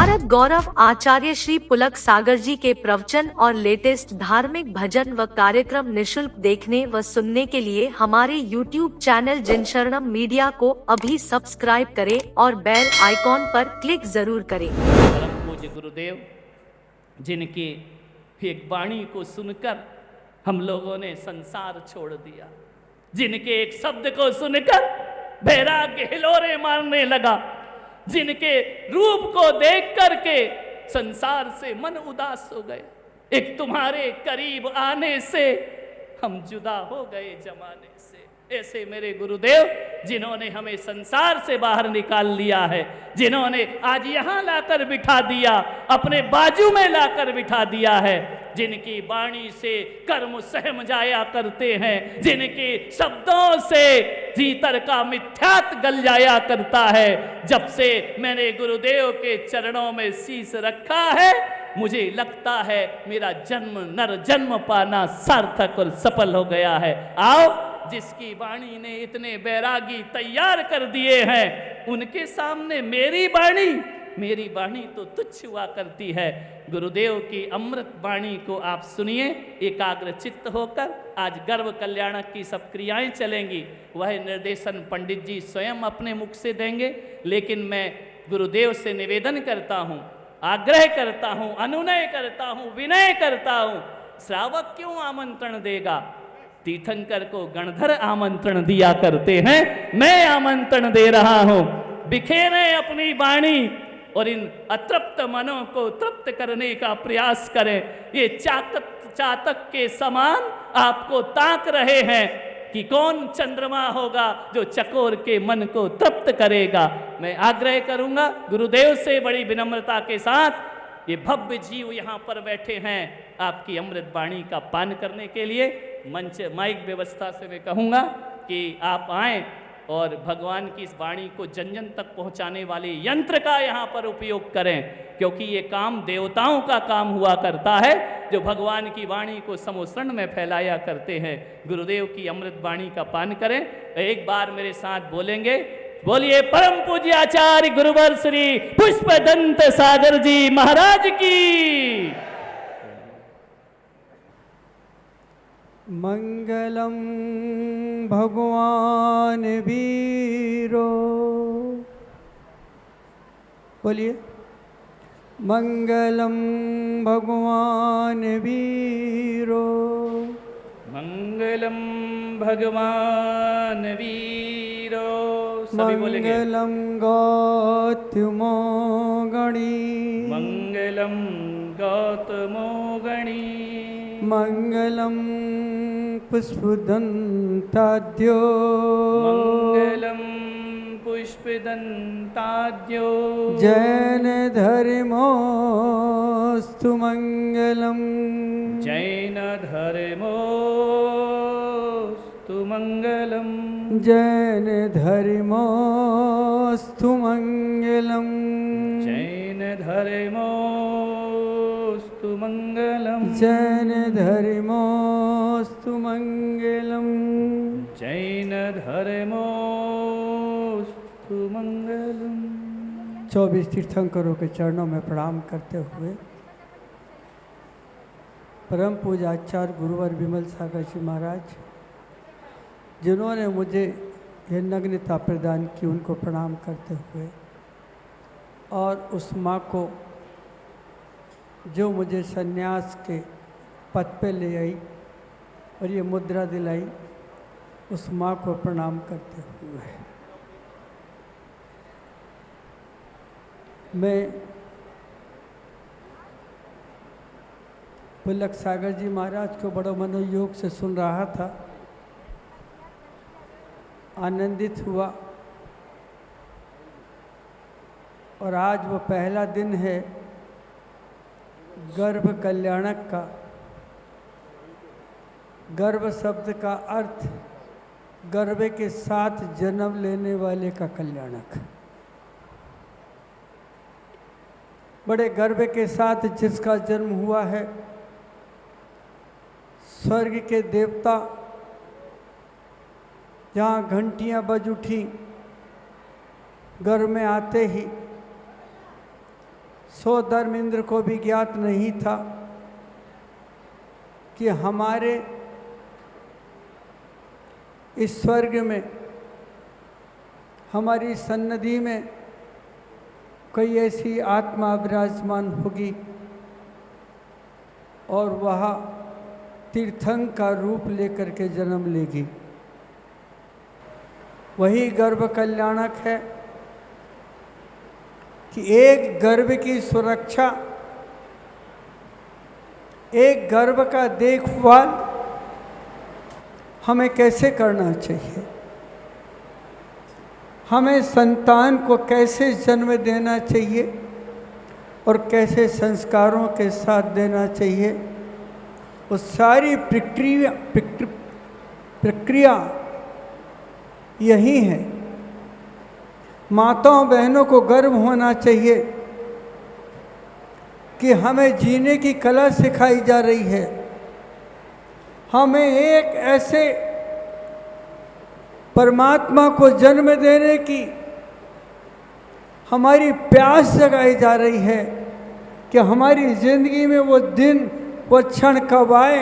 भारत गौरव आचार्य श्री पुलक सागर जी के प्रवचन और लेटेस्ट धार्मिक भजन व कार्यक्रम निशुल्क देखने व सुनने के लिए हमारे YouTube चैनल जिनशरणम मीडिया को अभी सब्सक्राइब करें और बेल आइकॉन पर क्लिक जरूर करें। परम पूज्य गुरुदेव जिनकी एक वाणी को सुनकर हम लोगों ने संसार छोड़ दिया, जिनके एक शब्द को सुनकर वैराग्य हिलोरे मारने लगा, जिनके रूप को देख करके संसार से मन उदास हो गए, एक तुम्हारे करीब आने से हम जुदा हो गए जमाने से। ऐसे मेरे गुरुदेव जिन्होंने हमें संसार से बाहर निकाल लिया है, जिन्होंने आज यहाँ लाकर बिठा दिया, अपने बाजू में लाकर बिठा दिया है, जिनकी वाणी से कर्म सहम जाया करते हैं, जिनके शब्दों से भीतर का मिथ्यात गल जाया करता है। जब से मैंने गुरुदेव के चरणों में शीश रखा है, मुझे लगता है मेरा जन्म नर जन्म पाना सार्थक और सफल हो गया है। आओ, जिसकी वाणी ने इतने बैरागी तैयार कर दिए हैं, उनके सामने मेरी वाणी तो तुच्छ हुआ करती है। गुरुदेव की अमृत वाणी को आप सुनिए एकाग्र चित्त होकर। आज गर्भ कल्याणक की सब क्रियाएं चलेंगी, वह निर्देशन पंडित जी स्वयं अपने मुख से देंगे, लेकिन मैं गुरुदेव से निवेदन करता हूँ, आग्रह करता हूँ, अनुनय करता हूँ, विनय करता हूँ, श्रावक क्यों आमंत्रण देगा? तीर्थंकर को गणधर आमंत्रण दिया करते हैं, मैं आमंत्रण दे रहा हूं। बिखेरें अपनी वाणी और इन अतृप्त मनों को तृप्त करने का प्रयास करें। ये चातक के समान आपको ताक रहे हैं कि कौन चंद्रमा होगा जो चकोर के मन को तृप्त करेगा। मैं आग्रह करूंगा गुरुदेव से बड़ी विनम्रता के साथ, ये भव्य जीव यहाँ पर बैठे हैं आपकी अमृत वाणी का पान करने के लिए। मंच माइक व्यवस्था से मैं कहूँगा कि आप आएँ और भगवान की इस वाणी को जन जन तक पहुँचाने वाले यंत्र का यहाँ पर उपयोग करें, क्योंकि ये काम देवताओं का काम हुआ करता है जो भगवान की वाणी को समोसरण में फैलाया करते हैं। गुरुदेव की अमृत वाणी का पान करें। एक बार मेरे साथ बोलेंगे, बोलिए परम पूज्य आचार्य गुरुवर श्री पुष्पदंत सागर जी महाराज की। मंगलम भगवान वीरो, बोलिए मंगलम भगवान वीरो, मंगलम भगवान वीरो, सभी बोलेंगे। मंगलम गौतमो गणी, मंगलम गौतमो गणी, मंगलम पुष्पदंताद्यो, मंगलम पुष्पदंताद्यो, जैन धर्मोस्तु मंगलम, जैन धर्मोस्तु मंगलम, जैन धर्मोस्तु मंगलम, जैन धर्मोस्तु मंगलम, जैन धर्मोस्तु मंगलम, जैन धर्मोस्तु मंगलम। 24 तीर्थंकरों के चरणों में प्रणाम करते हुए परम पूज्य आचार्य गुरुवर विमल सागर जी महाराज जिन्होंने मुझे यह नग्नता प्रदान की, उनको प्रणाम करते हुए, और उस माँ को जो मुझे सन्यास के पथ पे ले आई और ये मुद्रा दिलाई, उस माँ को प्रणाम करते हुए मैं पुलक सागर जी महाराज को बड़ो मनोयोग से सुन रहा था, आनंदित हुआ। और आज वो पहला दिन है गर्भ कल्याणक का। गर्भ शब्द का अर्थ गर्भ के साथ जन्म लेने वाले का कल्याणक। बड़े गर्भ के साथ जिसका जन्म हुआ है, स्वर्ग के देवता जहाँ घंटियाँ बज उठी, घर में आते ही सो धर्मेंद्र को भी ज्ञात नहीं था कि हमारे इस स्वर्ग में, हमारी सन्निधि में कोई ऐसी आत्मा विराजमान होगी और वह तीर्थंकर का रूप लेकर के जन्म लेगी। वही गर्भ कल्याणक है कि एक गर्भ की सुरक्षा, एक गर्भ का देखभाल हमें कैसे करना चाहिए, हमें संतान को कैसे जन्म देना चाहिए और कैसे संस्कारों के साथ देना चाहिए, वो सारी प्रक्रिया यही है। माताओं बहनों को गर्व होना चाहिए कि हमें जीने की कला सिखाई जा रही है, हमें एक ऐसे परमात्मा को जन्म देने की हमारी प्यास जगाई जा रही है कि हमारी ज़िंदगी में वो दिन, वो क्षण कब आए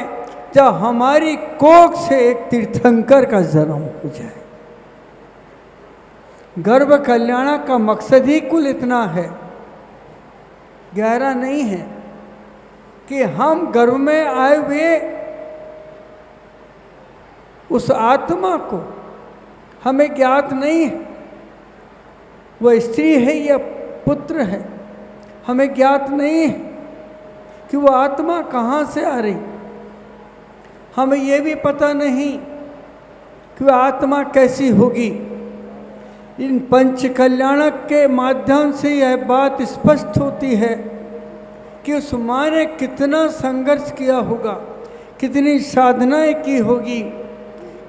जब हमारी कोख से एक तीर्थंकर का जन्म हो जाए। गर्भ कल्याण का मकसद ही कुल इतना है, गहरा नहीं है कि हम गर्भ में आए हुए उस आत्मा को हमें ज्ञात नहीं है, वह स्त्री है या पुत्र है, हमें ज्ञात नहीं है कि वो आत्मा कहाँ से आ रही, हमें ये भी पता नहीं कि वह आत्मा कैसी होगी। इन पंच कल्याणक के माध्यम से यह बात स्पष्ट होती है कि उस माँ ने कितना संघर्ष किया होगा, कितनी साधनाएं की होगी,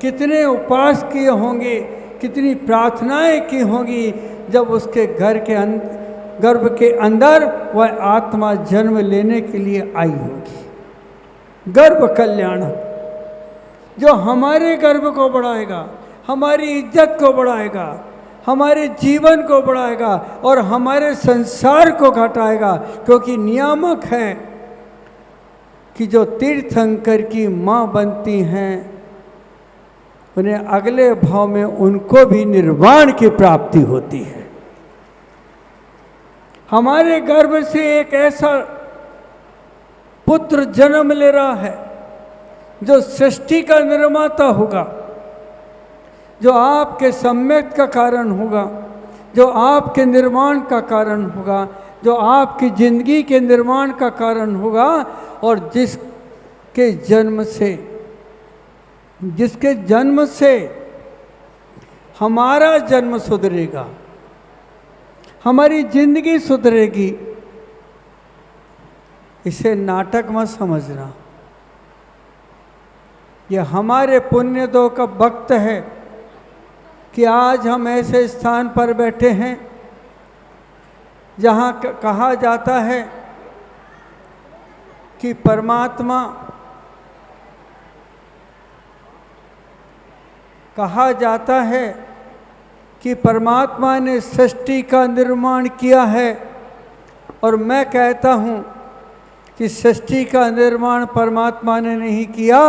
कितने उपवास किए होंगे, कितनी प्रार्थनाएं की होंगी जब उसके गर्भ के अंदर वह आत्मा जन्म लेने के लिए आई होगी। गर्भ कल्याण जो हमारे गर्भ को बढ़ाएगा, हमारी इज्जत को बढ़ाएगा, हमारे जीवन को बढ़ाएगा और हमारे संसार को घटाएगा, क्योंकि नियामक है कि जो तीर्थंकर की माँ बनती हैं उन्हें अगले भाव में उनको भी निर्वाण की प्राप्ति होती है। हमारे गर्भ से एक ऐसा पुत्र जन्म ले रहा है जो सृष्टि का निर्माता होगा, जो आपके सम्यक का कारण होगा, जो आपके निर्माण का कारण होगा, जो आपकी जिंदगी के निर्माण का कारण होगा और जिसके जन्म से हमारा जन्म सुधरेगा, हमारी जिंदगी सुधरेगी। इसे नाटक मत समझना, यह हमारे पुण्यों का वक्त है कि आज हम ऐसे स्थान पर बैठे हैं जहाँ कहा जाता है कि परमात्मा, कहा जाता है कि परमात्मा ने सृष्टि का निर्माण किया है, और मैं कहता हूँ कि सृष्टि का निर्माण परमात्मा ने नहीं किया,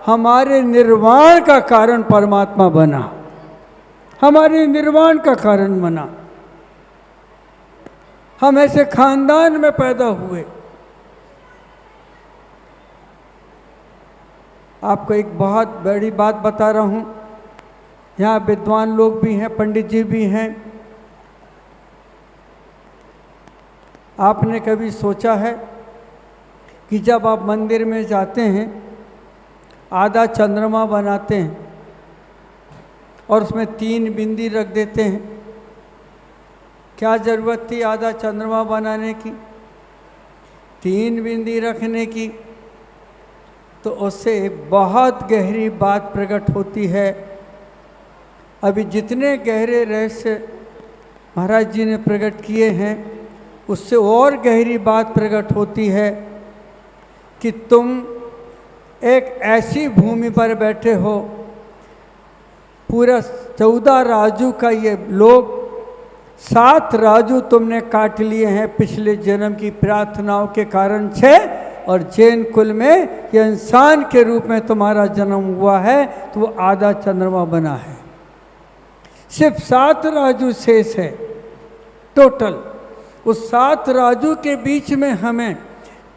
हमारे निर्माण का कारण परमात्मा बना, हमारे निर्माण का कारण बना। हम ऐसे खानदान में पैदा हुए। आपको एक बहुत बड़ी बात बता रहा हूँ, यहाँ विद्वान लोग भी हैं, पंडित जी भी हैं। आपने कभी सोचा है कि जब आप मंदिर में जाते हैं, आधा चंद्रमा बनाते हैं और उसमें 3 बिंदी रख देते हैं, क्या ज़रूरत थी आधा चंद्रमा बनाने की? 3 बिंदी रखने की तो उससे एक बहुत गहरी बात प्रकट होती है। अभी जितने गहरे रहस्य महाराज जी ने प्रकट किए हैं, उससे और गहरी बात प्रकट होती है कि तुम एक ऐसी भूमि पर बैठे हो, पूरा 14 राजू का ये लोग 7 राजू तुमने काट लिए हैं पिछले जन्म की प्रार्थनाओं के कारण 6, और जैन कुल में ये इंसान के रूप में तुम्हारा जन्म हुआ है तो वो आधा चंद्रमा बना है। सिर्फ 7 राजू शेष है टोटल। उस 7 राजू के बीच में हमें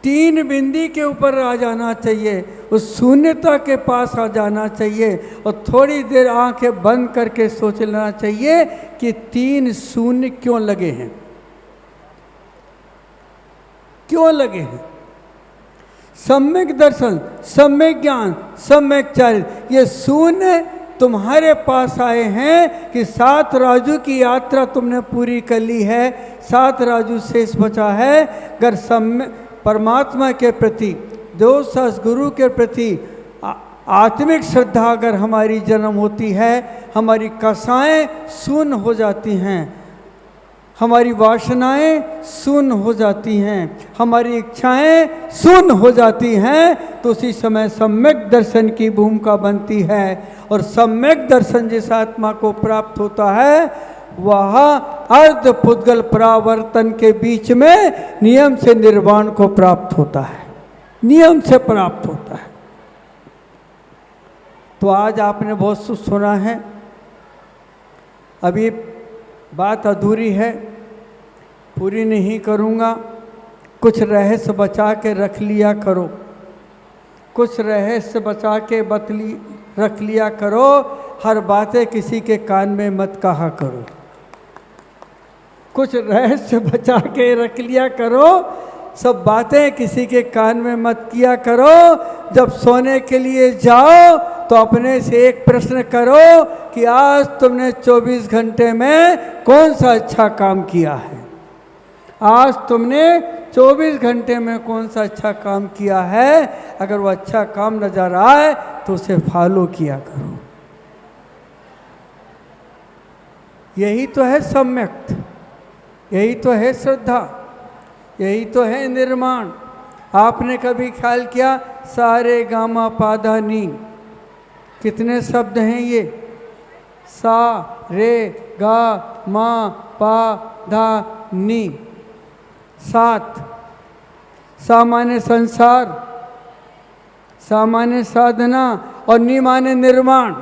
3 बिंदी के ऊपर आ जाना चाहिए, उस शून्यता के पास आ जाना चाहिए और थोड़ी देर आंखें बंद करके सोच लेना चाहिए कि 3 शून्य क्यों लगे हैं, क्यों लगे हैं। सम्यक दर्शन, सम्यक ज्ञान, सम्यक चारित्र, ये शून्य तुम्हारे पास आए हैं कि 7 राजू की यात्रा तुमने पूरी कर ली है, 7 राजू शेष बचा है। अगर सम्य परमात्मा के प्रति, जो सद्गुरु के प्रति आत्मिक श्रद्धा अगर हमारी जन्म होती है, हमारी कसाएं शून्य हो जाती हैं, हमारी वासनाएं शून्य हो जाती हैं, हमारी इच्छाएं शून्य हो जाती हैं, तो उसी समय सम्यक दर्शन की भूमिका बनती है। और सम्यक दर्शन जिस आत्मा को प्राप्त होता है वह अर्ध पुद्गल परावर्तन के बीच में नियम से निर्वाण को प्राप्त होता है, नियम से प्राप्त होता है। तो आज आपने बहुत सुना है, अभी बात अधूरी है, पूरी नहीं करूँगा। कुछ रहस्य बचा के रख लिया करो, कुछ रहस्य बचा के रख लिया करो, हर बातें किसी के कान में मत कहा करो। कुछ रहस्य बचा के रख लिया करो, सब बातें किसी के कान में मत किया करो। जब सोने के लिए जाओ तो अपने से एक प्रश्न करो कि आज तुमने 24 घंटे में कौन सा अच्छा काम किया है, आज तुमने 24 घंटे में कौन सा अच्छा काम किया है। अगर वो अच्छा काम नजर आए तो उसे फॉलो किया करो। यही तो है सम्यक, यही तो है श्रद्धा, यही तो है निर्माण। आपने कभी ख्याल किया सारे गामा पाधा नी, कितने शब्द हैं ये? सा रे गा मा पा धा नी, 7। सामान्य संसार, सामान्य साधना और नी माने निर्माण।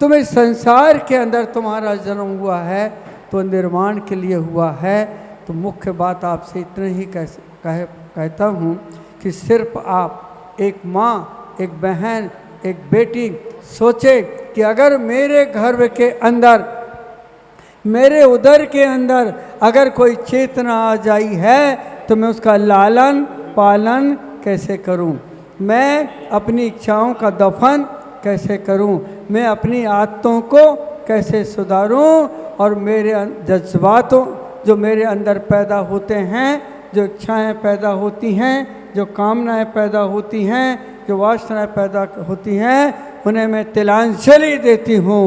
तुम्हें संसार के अंदर तुम्हारा जन्म हुआ है तो निर्माण के लिए हुआ है। तो मुख्य बात आपसे इतना ही कहता हूँ कि सिर्फ आप एक माँ, एक बहन, एक बेटी सोचे कि अगर मेरे गर्भ के अंदर, मेरे उदर के अंदर अगर कोई चेतना आ जाई है तो मैं उसका लालन पालन कैसे करूं, मैं अपनी इच्छाओं का दफन कैसे करूं, मैं अपनी आदतों को कैसे सुधारूं और मेरे जज्बातों जो मेरे अंदर पैदा होते हैं, जो इच्छाएं पैदा होती हैं, जो कामनाएं पैदा होती हैं, जो वासनाएं पैदा होती हैं, उन्हें मैं तिलांजलि देती हूँ।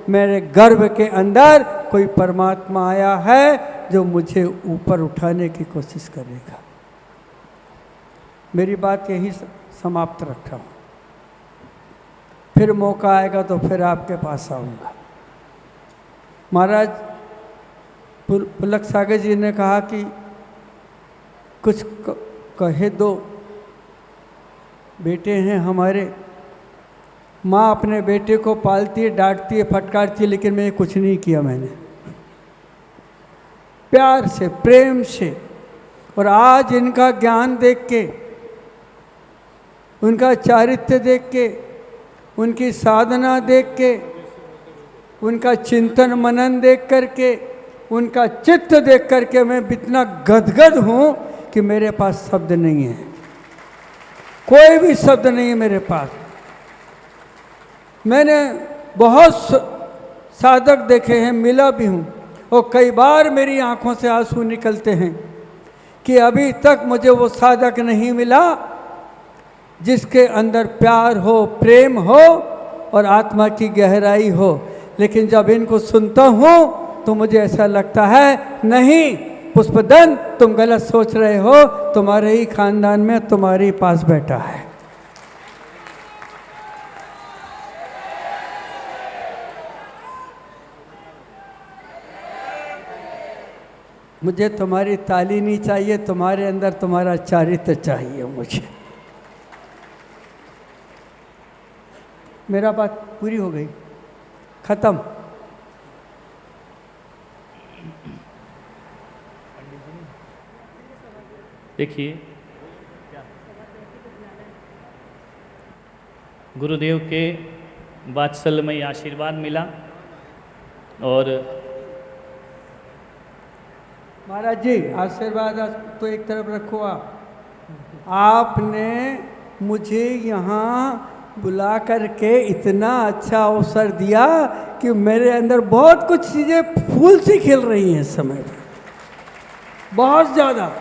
मेरे गर्भ के अंदर कोई परमात्मा आया है जो मुझे ऊपर उठाने की कोशिश करेगा। मेरी बात यही समाप्त रख रहा हूँ, फिर मौका आएगा तो फिर आपके पास आऊँगा। महाराज पुलक सागर जी ने कहा कि कुछ कहे दो, बेटे हैं हमारे, माँ अपने बेटे को पालती है, डांटती है, फटकारती है, लेकिन मैं कुछ नहीं किया, मैंने प्यार से, प्रेम से। और आज इनका ज्ञान देख के, उनका चारित्र्य देख के, उनकी साधना देख के, उनका चिंतन मनन देख करके, उनका चित्त देख करके मैं इतना गदगद हूँ कि मेरे पास शब्द नहीं है, कोई भी शब्द नहीं है मेरे पास। मैंने बहुत साधक देखे हैं, मिला भी हूँ, और कई बार मेरी आंखों से आंसू निकलते हैं कि अभी तक मुझे वो साधक नहीं मिला जिसके अंदर प्यार हो, प्रेम हो और आत्मा की गहराई हो। लेकिन जब इनको सुनता हूँ तो मुझे ऐसा लगता है, नहीं पुष्पदन, तुम गलत सोच रहे हो, तुम्हारे ही खानदान में तुम्हारे ही पास बैठा है। मुझे तुम्हारी ताली नहीं चाहिए, तुम्हारे अंदर तुम्हारा चारित्र चाहिए मुझे। मेरा बात पूरी हो गई, खत्म। देखिए, गुरुदेव के वात्सल्यमय आशीर्वाद मिला और महाराज जी आशीर्वाद तो एक तरफ रखो। आपने मुझे यहाँ बुला करके इतना अच्छा अवसर दिया कि मेरे अंदर बहुत कुछ चीज़ें फूल सी खिल रही हैं इस समय पर, बहुत ज़्यादा।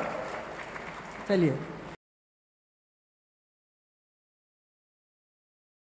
चलिए।